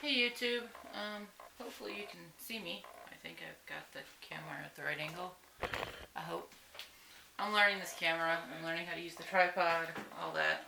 Hey YouTube, hopefully you can see me. I think I've got the camera at the right angle. I hope. I'm learning this camera. I'm learning how to use the tripod, all that.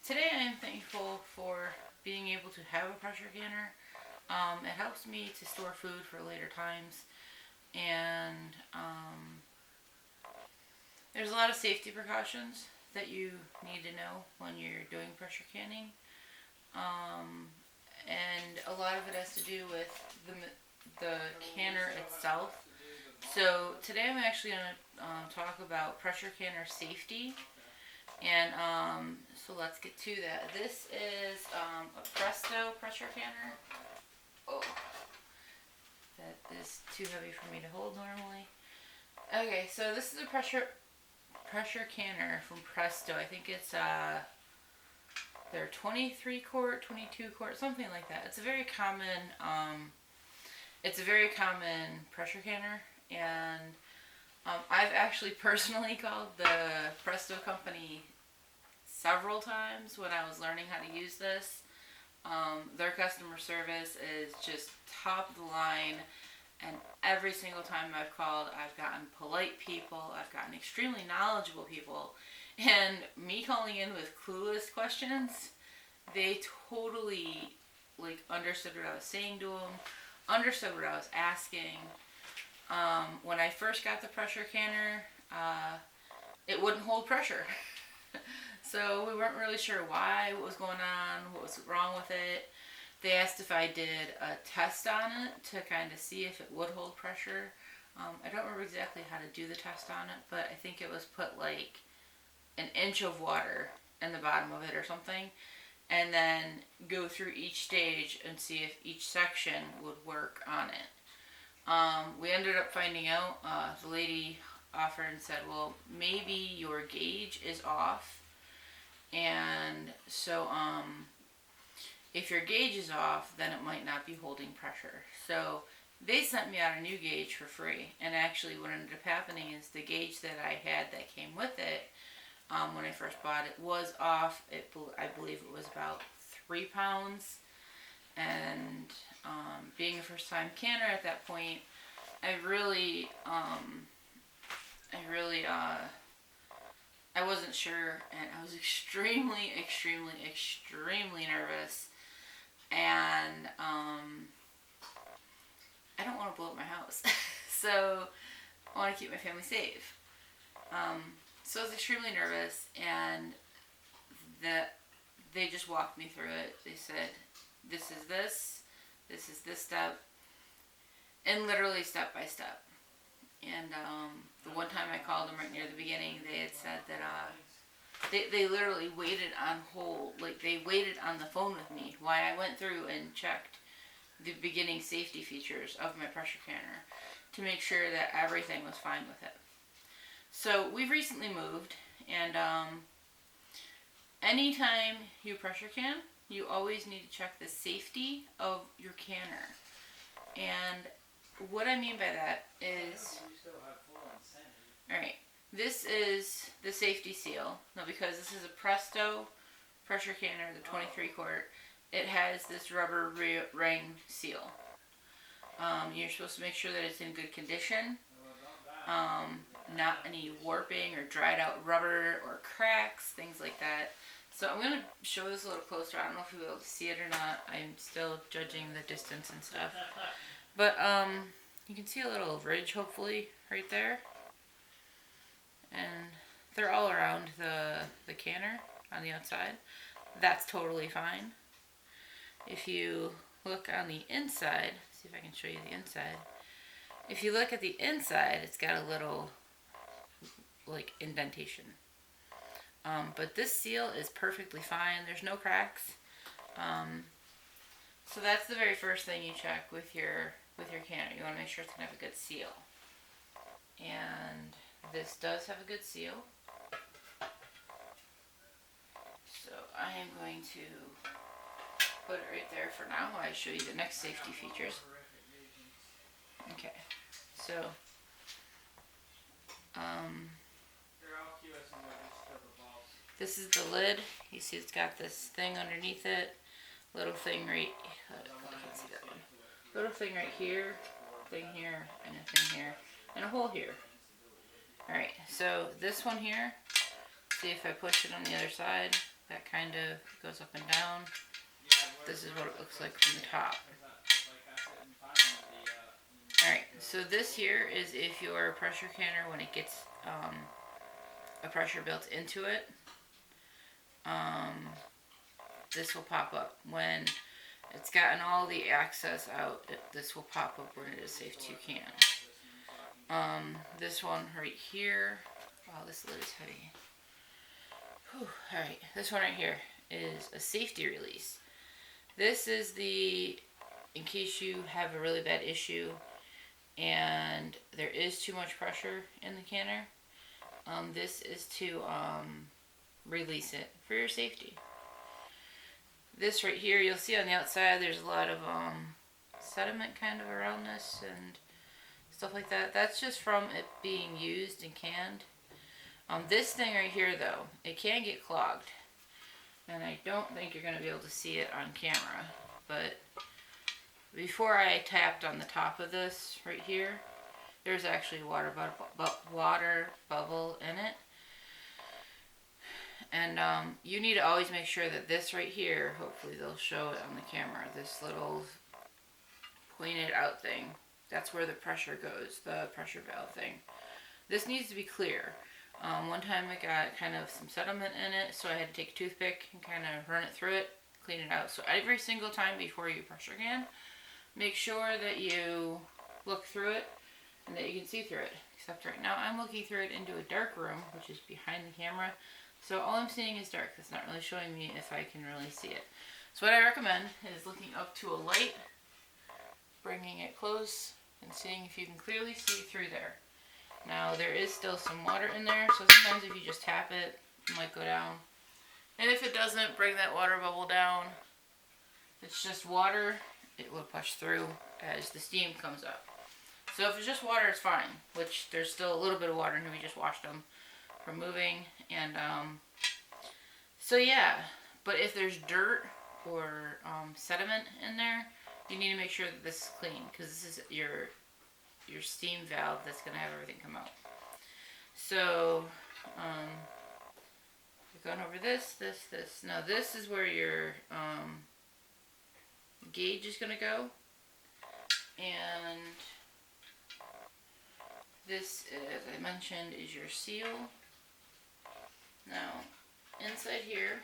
Today I am thankful for being able to have a pressure canner. It helps me to store food for later times, and there's a lot of safety precautions that you need to know when you're doing pressure canning. And a lot of it has to do with the canner itself. So today I'm actually going to talk about pressure canner safety. And so let's get to that. This is a PRESTO pressure canner. Oh, that is too heavy for me to hold normally. Okay, so this is a pressure canner from PRESTO. I think it's they're 23 quart, 22 quart, something like that. It's a very common pressure canner, and I've actually personally called the PRESTO company several times when I was learning how to use this. Their customer service is just top of the line, and every single time I've called, I've gotten polite people, I've gotten extremely knowledgeable people, and me calling in with clueless questions, they totally understood what I was saying to them, understood what I was asking. When I first got the pressure canner, it wouldn't hold pressure. So we weren't really sure why, what was going on, what was wrong with it. They asked if I did a test on it to kind of see if it would hold pressure. I don't remember exactly how to do the test on it, but I think it was put like an inch of water in the bottom of it or something, and then go through each stage and see if each section would work on it. We ended up finding out, the lady offered and said, well, maybe your gauge is off, and so if your gauge is off, then it might not be holding pressure. So they sent me out a new gauge for free, and actually what ended up happening is the gauge that I had that came with it, when I first bought it, was off. I believe it was about 3 pounds, and being a first time canner at that point, I wasn't sure, and I was extremely nervous, and I don't want to blow up my house, so I want to keep my family safe. So I was extremely nervous, and they just walked me through it. They said, this is this step, and literally step by step. And the one time I called them right near the beginning, they had said that they literally waited on hold, like they waited on the phone with me while I went through and checked the beginning safety features of my pressure canner to make sure that everything was fine with it. So we've recently moved, and anytime you pressure can, you always need to check the safety of your canner. And what I mean by that is, alright, this is the safety seal. Now, because this is a PRESTO pressure canner, the 23 quart, it has this rubber ring seal. You're supposed to make sure that it's in good condition. Not any warping or dried out rubber or cracks, things like that. So I'm going to show this a little closer. I don't know if you'll be able to see it or not. I'm still judging the distance and stuff. But you can see a little ridge, hopefully, right there. And they're all around the canner on the outside. That's totally fine. If you look on the inside, see if I can show you the inside. If you look at the inside, it's got a little indentation. But this seal is perfectly fine. There's no cracks. So that's the very first thing you check with your canner. You want to make sure it's going to have a good seal. And this does have a good seal. So I am going to put it right there for now while I show you the next safety features. Okay, so this is the lid. You see it's got this thing underneath it. little thing right, I can't see that one. Little thing right here, thing here, and a thing here, and a hole here. Alright, so this one here, see if I push it on the other side, that kind of goes up and down. This is what it looks like from the top. Alright, so this here is if your pressure canner, when it gets a pressure built into it, this will pop up. When it's gotten all the access out, this will pop up when it is safe to can. This one right here, wow, this lid is heavy. Alright, this one right here is a safety release. This is in case you have a really bad issue and there is too much pressure in the canner, this is to release it for your safety. This right here, you'll see on the outside there's a lot of sediment kind of around this and stuff like that. That's just from it being used and canned. This thing right here though, it can get clogged. And I don't think you're going to be able to see it on camera, but before I tapped on the top of this right here, there's actually a water bubble in it. And you need to always make sure that this right here, hopefully they'll show it on the camera, this little pointed out thing, that's where the pressure goes, the pressure valve thing. This needs to be clear. One time it got kind of some sediment in it, so I had to take a toothpick and kind of run it through it, clean it out. So every single time before you pressure can, make sure that you look through it and that you can see through it. Except right now I'm looking through it into a dark room, which is behind the camera. So all I'm seeing is dark. It's not really showing me if I can really see it. So what I recommend is looking up to a light, bringing it close, and seeing if you can clearly see through there. Now there is still some water in there, so sometimes if you just tap it, it might go down. And if it doesn't bring that water bubble down, it's just water, it will push through as the steam comes up. So if it's just water, it's fine, which there's still a little bit of water in here. We just washed them from moving. And so yeah, but if there's dirt or sediment in there, you need to make sure that this is clean, because this is your steam valve that's going to have everything come out. So we're going over this. Now this is where your gauge is going to go, and this, as I mentioned, is your seal. Now inside here,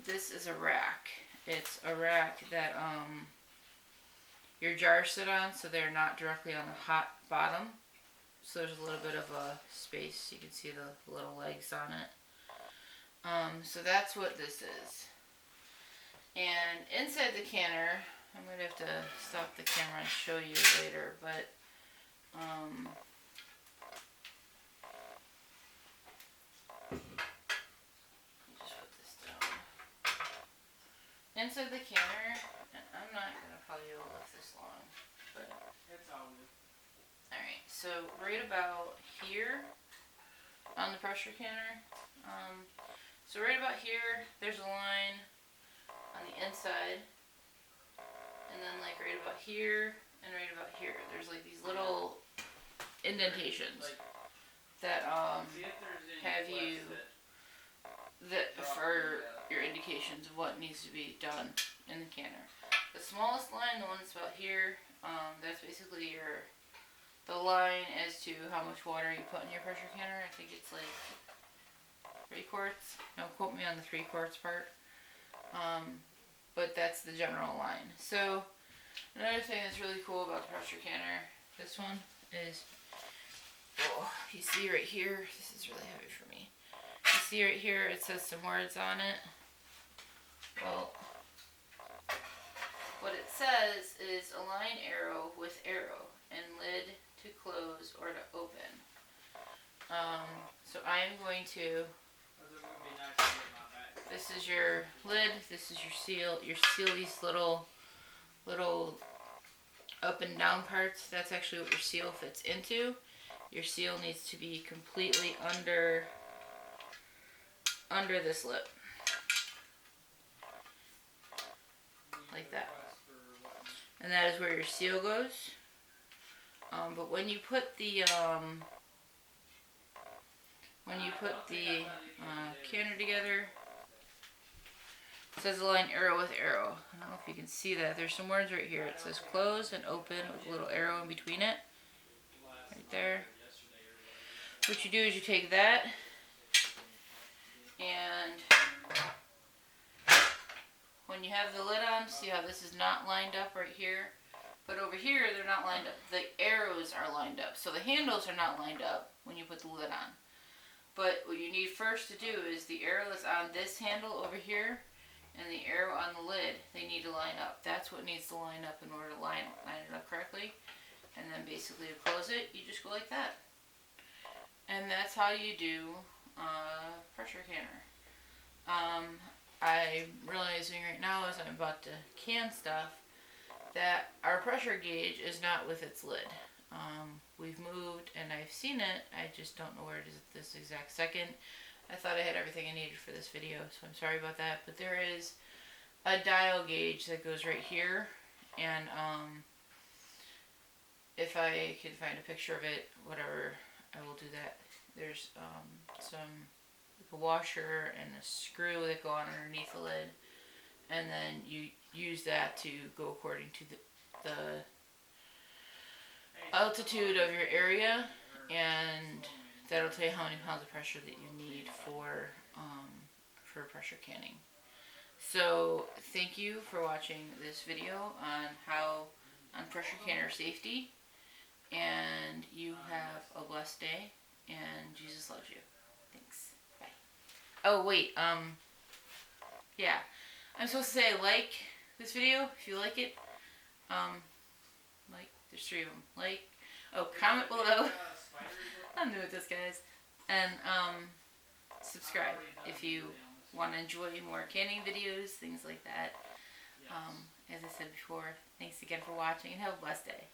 this is a rack. It's a rack that your jars sit on, so they're not directly on the hot bottom. So there's a little bit of a space. You can see the little legs on it. So that's what this is. And inside the canner, I'm going to have to stop the camera and show you later, but inside the canner, and I'm not going to probably be able to lift this long, but it's all good. Alright, so right about here on the pressure canner, so right about here, there's a line on the inside, and then like right about here, and right about here, there's like these little indentations that have you, that for your indications of what needs to be done in the canner. The smallest line, the one that's about here, that's basically the line as to how much water you put in your pressure canner. I think it's like 3 quarts. Don't quote me on the 3 quarts part. But that's the general line. So another thing that's really cool about the pressure canner, this one is, oh, you see right here, this is really heavy for me. You see right here, it says some words on it. Well, what it says is align arrow with arrow and lid to close or to open. So I am going to, this is your lid, this is your seal. Your seal, these little up and down parts, that's actually what your seal fits into. Your seal needs to be completely under under this lip. Like that. And that is where your seal goes. But when you put the canner together, it says align arrow with arrow. I don't know if you can see that. There's some words right here. It says close and open with a little arrow in between it. Right there. What you do is you take that and when you have the lid on, see how this is not lined up right here? But over here, they're not lined up. The arrows are lined up. So the handles are not lined up when you put the lid on. But what you need first to do is the arrow that's on this handle over here and the arrow on the lid, they need to line up. That's what needs to line up in order to line it up correctly. And then basically to close it, you just go like that. And that's how you do pressure canner. I'm realizing right now as I'm about to can stuff that our pressure gauge is not with its lid. We've moved and I've seen it, I just don't know where it is at this exact second. I thought I had everything I needed for this video, so I'm sorry about that. But there is a dial gauge that goes right here, and if I can find a picture of it, whatever, I will do that. There's like a washer and a screw that go on underneath the lid, and then you use that to go according to the altitude of your area, and that'll tell you how many pounds of pressure that you need for pressure canning. So thank you for watching this video on pressure canner safety, and you have a blessed day, and Jesus loves you. Thanks. Bye. Oh wait, yeah, I'm supposed to say like this video if you like it. Like, there's 3 of them. Like, comment below. I'm new at this, guys. And subscribe if you want to enjoy more canning videos, things like that. As I said before, thanks again for watching and have a blessed day.